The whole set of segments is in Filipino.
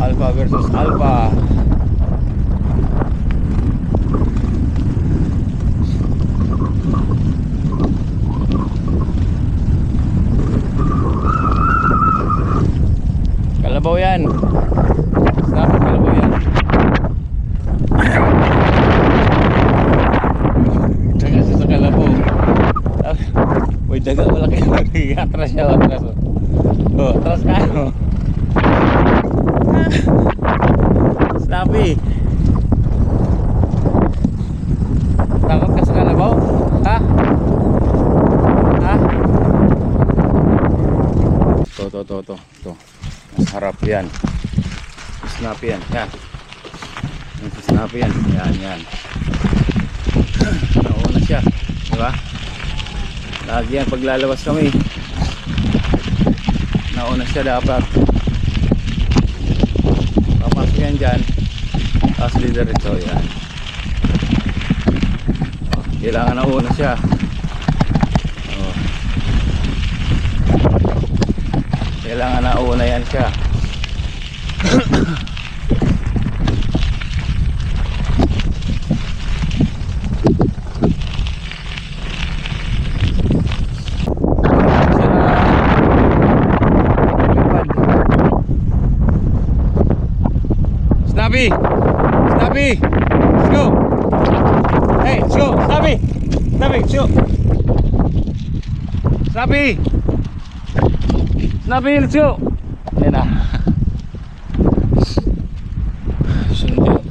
Alpha versus Alpha. Kalabaw yan. Stop, kalabaw yan. Daga siya sa kalabaw. Uy, daga, malaki. Atras siya, atras. Oh, atras ka, no? Snappy. Takot ka sa kalabaw? Ha? Ha? To. Mas harap yan. Snappy yan. Yan. Snappy yan. Yan. Nauna siya. Diba? Lagi yan paglalabas kami. Nauna siya dapat. Papasok yan dyan. Tapos leader ito. Yan. Kailangan nauna siya. Kailangan nauna yan siya. Snappy! Snappy! Let's go! Hey, let's go! Snappy! Snappy, let's go! Snappy! Snappy, let's go! Ayan na. Sunod.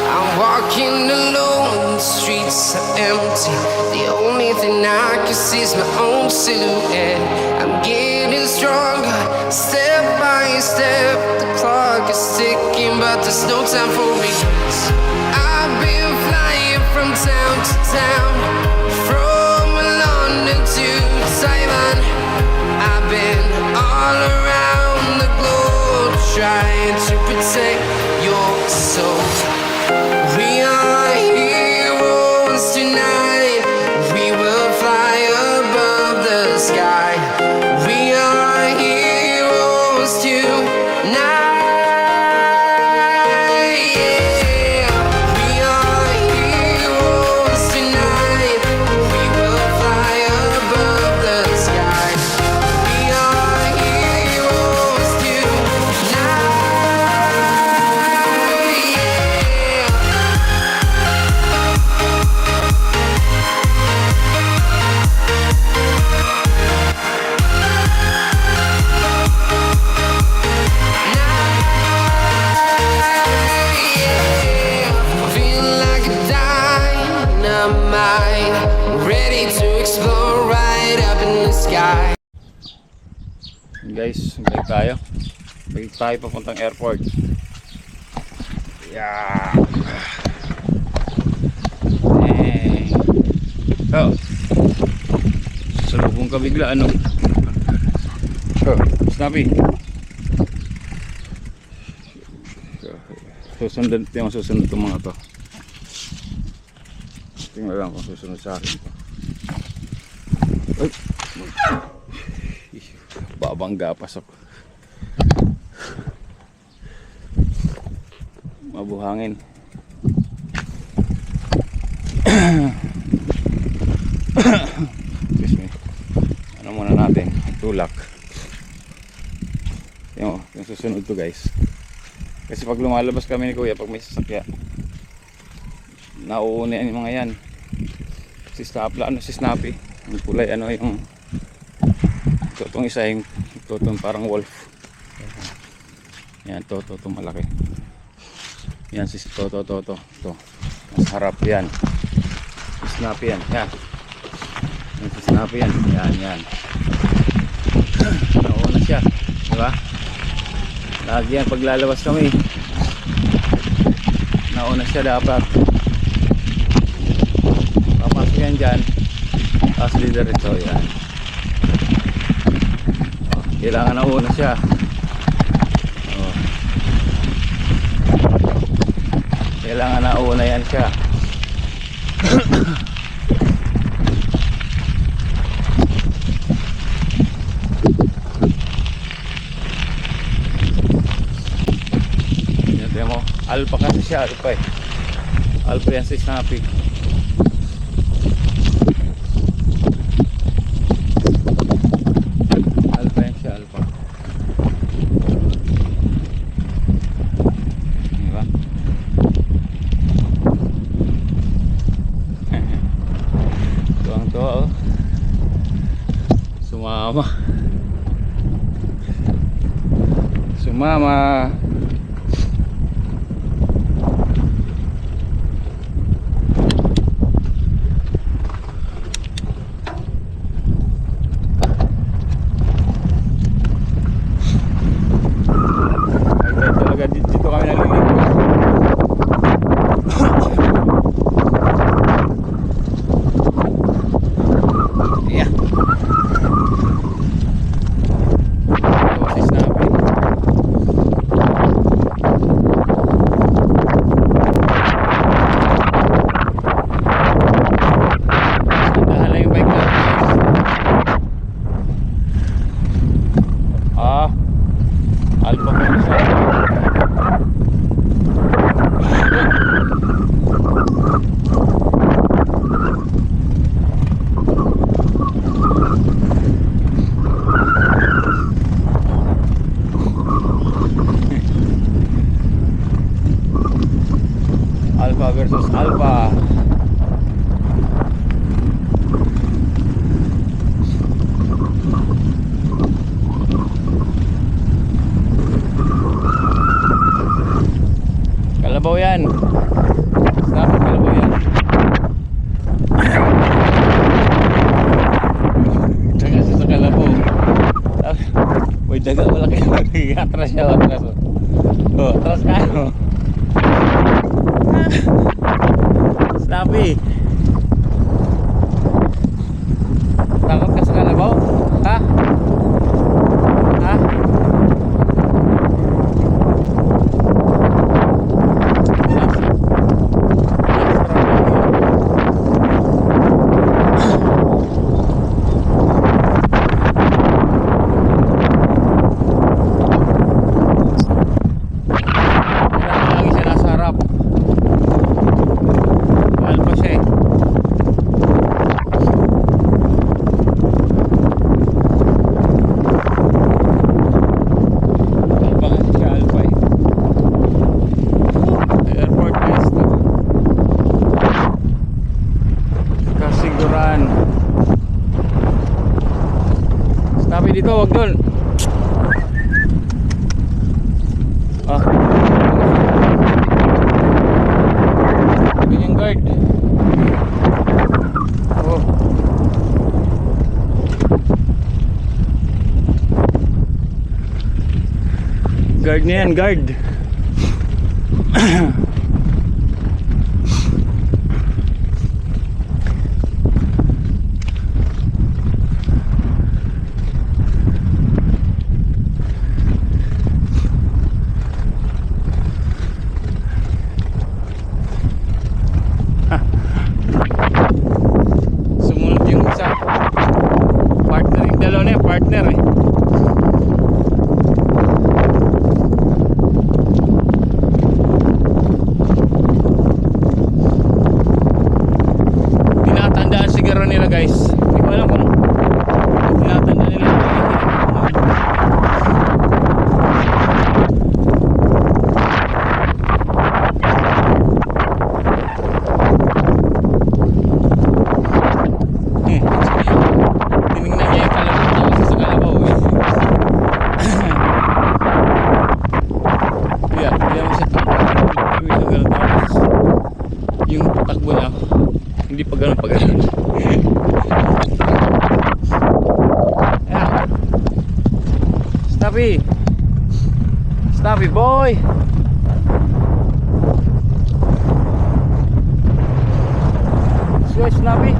I'm walking alone, the streets are empty. The only thing I can see is my own silhouette. I'm getting stronger, step by step. The clock is ticking, but there's no time for me. I've been flying from town to town, from London to Taiwan. I've been all around the globe, trying to protect your soul. We are heroes tonight. We will fly above the sky. We are heroes tonight. Yeah. We are heroes tonight. We will fly above the sky. We are heroes tonight. Yeah. Feel like a dynamite, ready to explode right up in the sky. Guys, balik tayo. Balik tayo papuntang airport. Yeah. Oh. Salubong ka bigla, ano? Oh, Snappy. Susunod itong mga to. Tingnan lang kung susunod sa akin to. Ay. Babangga pasok. Mabuhangin. Excuse me. Ano muna natin? Tulak. Yung susunod to, guys. Kasi pag lumalabas kami ni Kuya, pag may sasakyan, nauuna yung mga yan. Si Snappy. Yung kulay, ano yung itong isa yung itong parang wolf. Yan, to malaki. Yan si to. Mas harap yan. Si Snappy yan. Yan. Yan si Snappy yan. Yan. Nauna siya. Diba? Lagi yan paglalabas kami. Nauna siya dapat. Papasok yan dyan. Tapos leader ito. Yan. Kailangan nauna siya. Kailangan nauna yan siya. Yan, tingnan mo. Alpha kasi siya, alpha eh. Alpha yan si Snappy. Alpha yan siya, alpha. Diba? Tuwang-tuwa oh. Sumama. Sumama. Dito kami naliligo. Yeah. Ito si Snappy. Sandahan lang yung bike natin. Alpha pa rin siya. Alpha versus Alpha. Kalabaw yan. Snappy, kalabaw yan. Daga siya sa kalabaw. Uy, daga malaki. Atras siya, atras. Oh, atras ka ano. Snappy, takot ka sa kalabaw? Ha? Ha? Lagi siya nasa harap. Alpha siya eh. Alpha kasi siya, alpha eh. Airport guys to. Kasiguran. Snappy dito, wag doon. Ah. Yung guard. Oh. Guard na yan, guard. Sumunod yung isa. Partner yung dalawa na yan, partner eh. Tinatandaan siguro nila guys. Hindi ko alam kung tinatandaan nila. Tinignan niya yung kalabaw kasi sa kalabaw eh. Yeah, hindi naman siya takbo. Yung takbo na hindi pa ganun pa ganun. Yeah. Snappy, Snappy boy. Switch Snappy.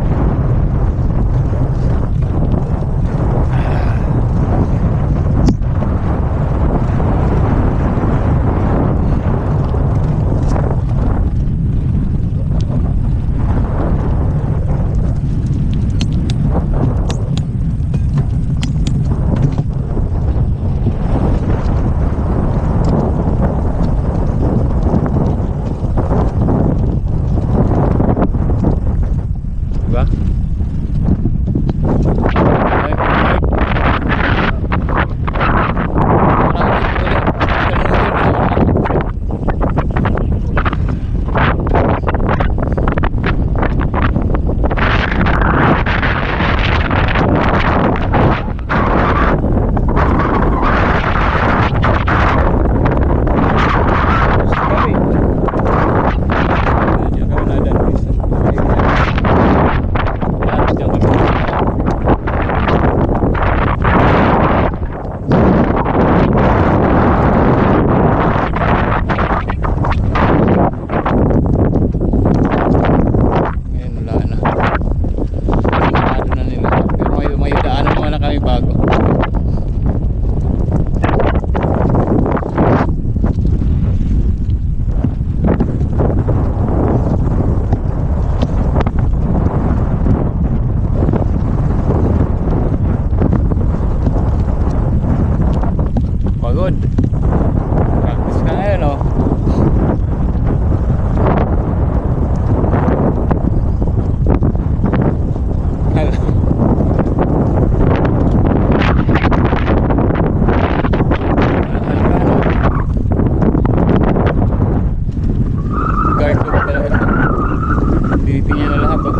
to.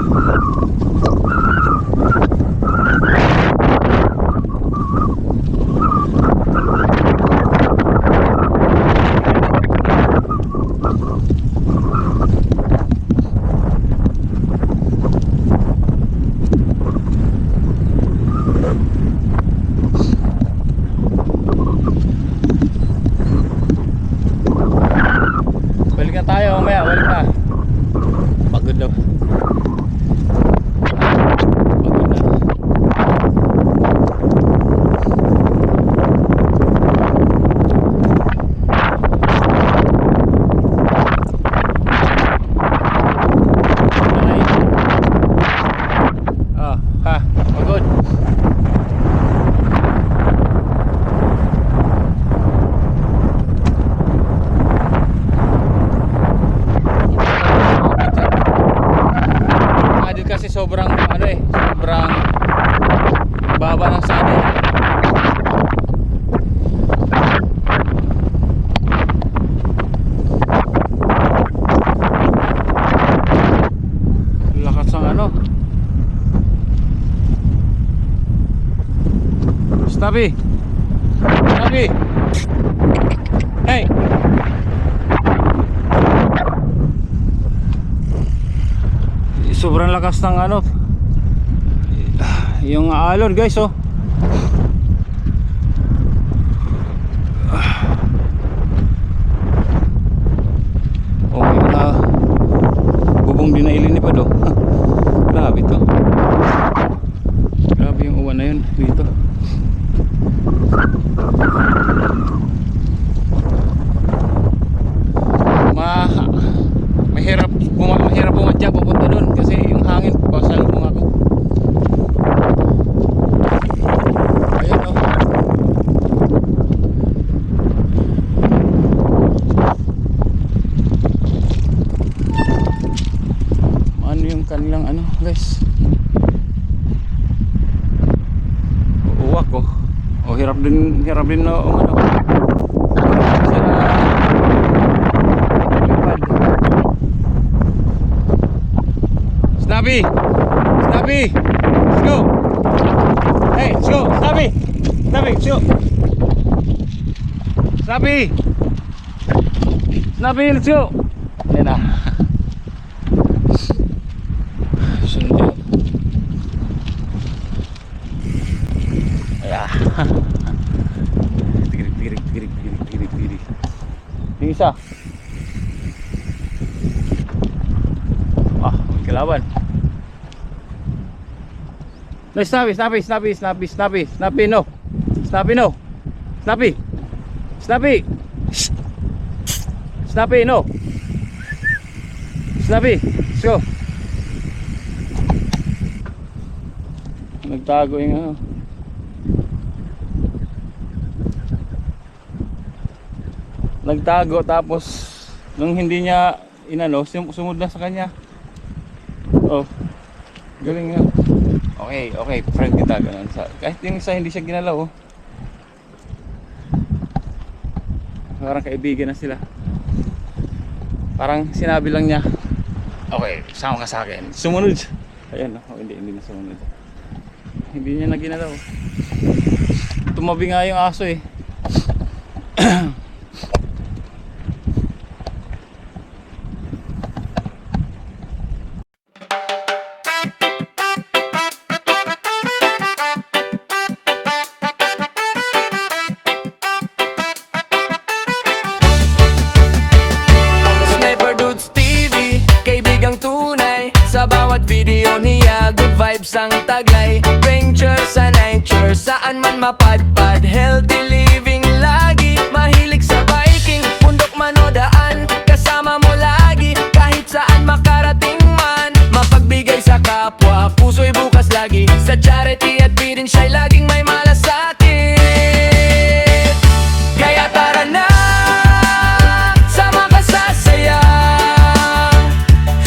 Balik na tayo mamaya, balik na. Pagod na. Pagod na. Ah, ha, pagod. Saddle kasi sobrang ano eh, sobrang baba ng saddle. Lakas ng ano. Snappy. Snappy. Hey. Sobrang lakas ng ano, yung alon guys, oh. Oh, may mga bubong din na ilinipad, oh. Grabe to. Grabe yung uwan na yun dito. Mahirap pumadyak papunta doon kasi yung hangin pasalubong ako. Ayun, oh. Ano yung kanilang ano guys, uwak, oh. Oh, hirap din na ano. Snappy! Snappy! Let's go! Hey, let's go! Snappy! Snappy, let's go! Snappy! Snappy, let's go! Ayan na. Sunod yun. Ayan. Tigirik. Yung isa. Ah, may kalaban. No, Snappy, no. Snappy, no. Snappy, no. Snappy, let's go. Nagtago yung ano. Nagtago tapos nung hindi niya inano, sumunod na sa kanya. Oh. Galing nga. Okay, friend kita ganun sa. Kahit yung isa hindi siya ginalaw, oh. Parang kaibigan na sila. Parang sinabi lang niya, okay, sama ka sa akin. Sumunod siya. Ayan, oh, hindi na sumunod. Hindi niya na ginalaw. Tumabi nga yung aso eh. Video niya, good vibes ang taglay. Venture sa nature, saan man mapadpad. Healthy living lagi, mahilig sa biking. Bundok man o daan, kasama mo lagi. Kahit saan makarating man, mapagbigay sa kapwa, puso'y bukas lagi. Sa charity at feeding siya'y laging may malasakit. Kaya tara na, sama ka sa saya.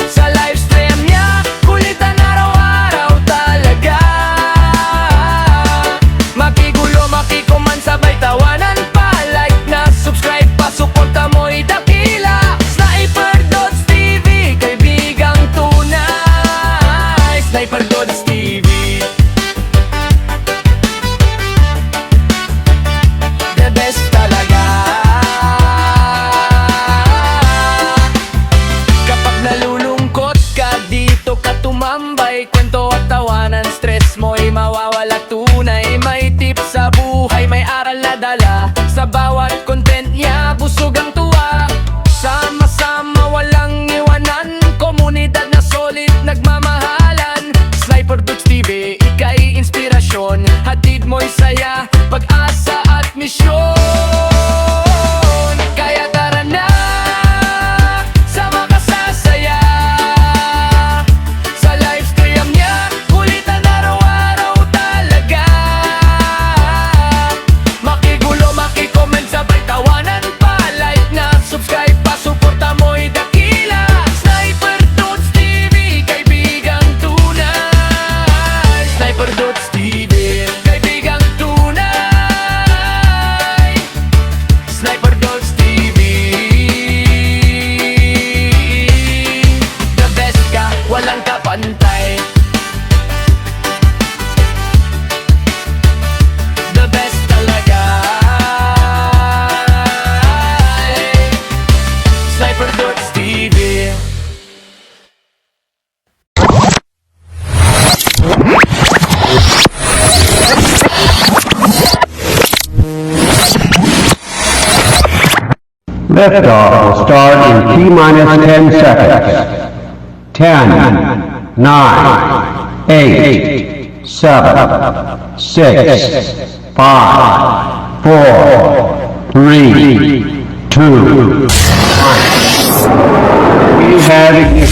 Sa livestream niya, kulitan araw-araw talaga. Makigulo, makikuman, sabay tawa. Sniper Goods TV. The best talaga. Kapag nalulungkot ka, dito ka tumambay. Kwento at tawanan, stress mo'y mawawala tunay. May tips sa buhay, may aral na dala. Sa bawat content niya, busog ang tuwa. Sama-sama, walang iwanan. Komunidad na solid, nagmamahalan. Sniper Goods TV, ika'y inspirasyon. Hatid mo'y saya, pag-asa at misyon. Kaya tara na, sama ka sa saya. Sa live stream niya, kulitan araw-araw talaga. Makigulo, makicomment, sabay tawanan pa. Like na, subscribe pa, suporta mo'y dakila. Sniper Goods TV, kaibigang tunay. Sniper Goods TV, kaibigang tunay. Sniper Goods TV, the best ka, walang kapantay. The best talaga. Sniper Goods TV. Liftoff will start in T-minus 10 seconds. 10, 9, 8, 7, 6, 5, 4, 3, 2, 1. We have ignition.